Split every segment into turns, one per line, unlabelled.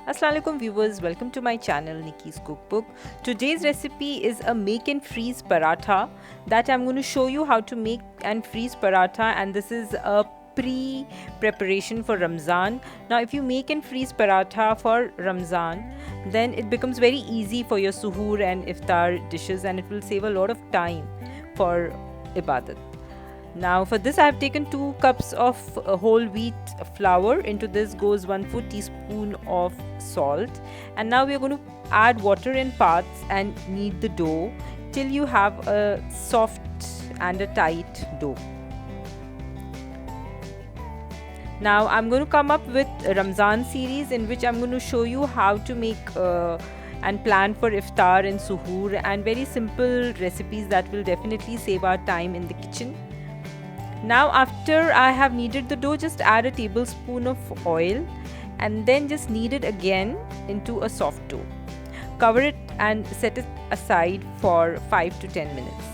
Assalamualaikum viewers, welcome to my channel Nikki's Cookbook. Today's recipe is a make and freeze paratha that I'm going to show you how to make and freeze paratha, and this is a pre-preparation for Ramzan. Now if you make and freeze paratha for Ramzan, then it becomes very easy for your suhoor and iftar dishes, and it will save a lot of time for ibadat. Now for this I have taken 2 cups of whole wheat flour. Into this goes 1/4 teaspoon of salt, and now we are going to add water in parts and knead the dough till you have a soft and a tight dough. Now I'm going to come up with a Ramzan series in which I'm going to show you how to make and plan for iftar and suhoor, and very simple recipes that will definitely save our time in the kitchen. Now after I have kneaded the dough, just add a tablespoon of oil and then just knead it again into a soft dough. Cover it and set it aside for 5 to 10 minutes.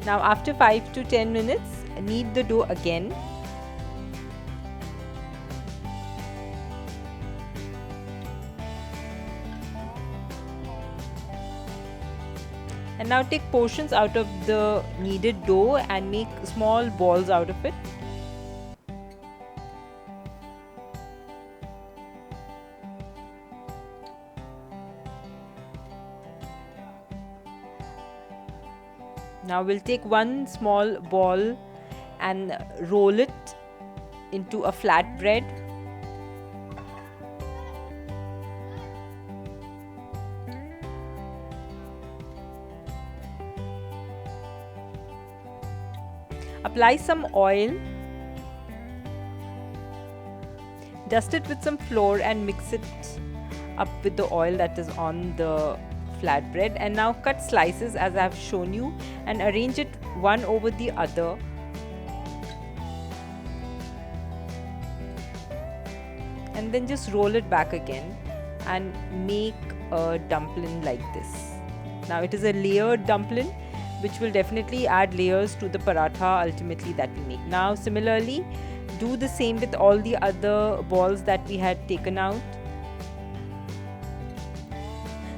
Now after 5 to 10 minutes, knead the dough again. And now take portions out of the kneaded dough and make small balls out of it. Now we'll take one small ball and roll it into a flat bread. Apply some oil, dust it with some flour and mix it up with the oil that is on the flatbread, and now cut slices as I have shown you and arrange it one over the other. And then just roll it back again and make a dumpling like this. Now it is a layered dumpling which will definitely add layers to the paratha ultimately that we make. Now similarly, do the same with all the other balls that we had taken out.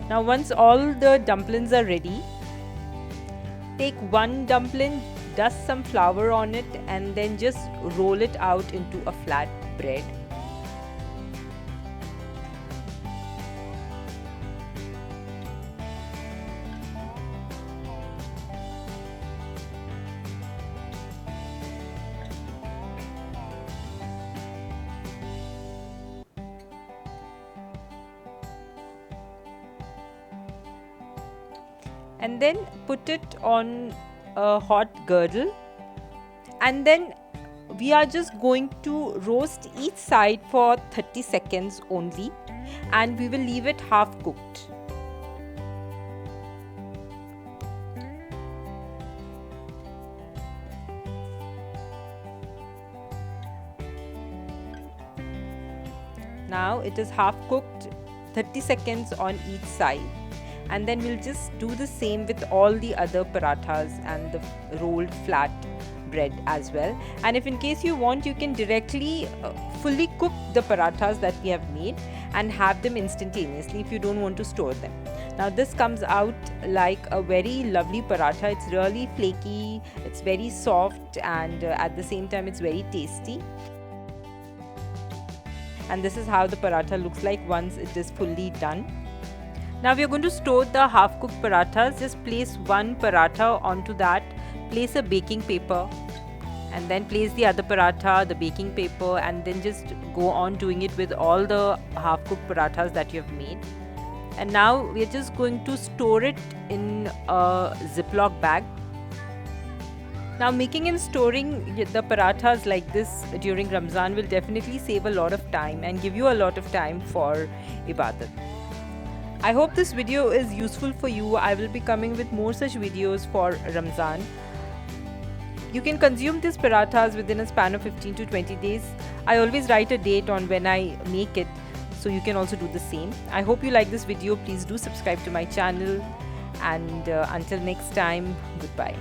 Now once all the dumplings are ready, take one dumpling, dust some flour on it and then just roll it out into a flat bread. And then put it on a hot girdle, and then we are just going to roast each side for 30 seconds only, and we will leave it half cooked. Now it is half cooked, 30 seconds on each side. And then we'll just do the same with all the other parathas and the rolled flat bread as well. And if in case you want, you can directly fully cook the parathas that we have made and have them instantaneously if you don't want to store them. Now this comes out like a very lovely paratha. It's really flaky, it's very soft, and at the same time it's very tasty. And this is how the paratha looks like once it is fully done. Now we are going to store the half cooked parathas. Just place one paratha onto that, place a baking paper, and then place the other paratha, the baking paper, and then just go on doing it with all the half cooked parathas that you have made. And now we are just going to store it in a Ziploc bag. Now making and storing the parathas like this during Ramzan will definitely save a lot of time and give you a lot of time for ibadat. I hope this video is useful for you. I will be coming with more such videos for Ramzan. You can consume these parathas within a span of 15 to 20 days. I always write a date on when I make it, so you can also do the same. I hope you like this video. Please do subscribe to my channel, and until next time, goodbye.